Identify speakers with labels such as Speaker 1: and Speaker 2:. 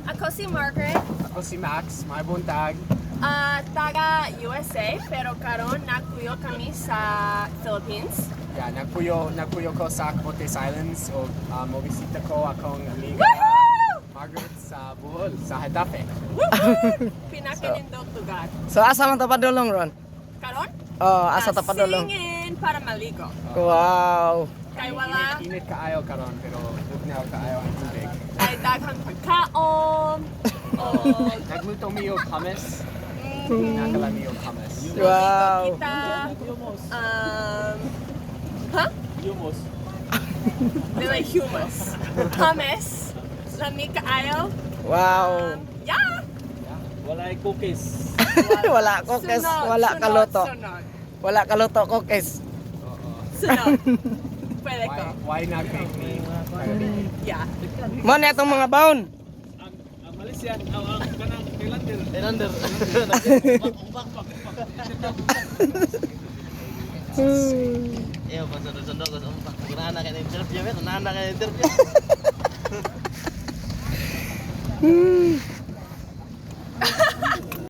Speaker 1: Ako si Margaret,
Speaker 2: Ako si Max, may buntag.
Speaker 1: taga USA, pero karon nagpuyo kami sa Philippines.
Speaker 2: Yeah, nagpuyo ko sa Camotes Islands o mobisita ko akong amiga Margaret sa Bohol, sa Hadape.
Speaker 1: Pinakanindot lugar.
Speaker 3: So asa man tapadulong ron?
Speaker 1: Karon?
Speaker 3: Oh, asa tapadulong.
Speaker 1: Singin para maligo.
Speaker 3: Wow.
Speaker 1: Kay wala,
Speaker 2: Init kaayo karon pero bugnaw kaayo ang tubig.
Speaker 1: kay daghang pagkaon. O,
Speaker 2: Nagluto mi og hummus.
Speaker 1: mm,
Speaker 2: Nakala mi og hummus.
Speaker 3: Wow.
Speaker 1: kita, ha?
Speaker 4: Hummus.
Speaker 1: Dili hummus. Hummus. Lami kaayo.
Speaker 3: Wow.
Speaker 1: Yeah.
Speaker 4: Walay cookies.
Speaker 3: Wala cookies, wala kaluto.
Speaker 1: Sunod.
Speaker 3: Wala kaluto cookies.
Speaker 2: Oo.
Speaker 1: Sunod. Pwede ko.
Speaker 2: Why not make me?
Speaker 1: Yeah.
Speaker 3: Mo na itong mga baon.
Speaker 4: Ang Malaysian, ang kanang Thailander.
Speaker 5: Iyo, kung sunod-sunod ko sa umpak. Unahan na kayo na interview, unahan na kayo na interview.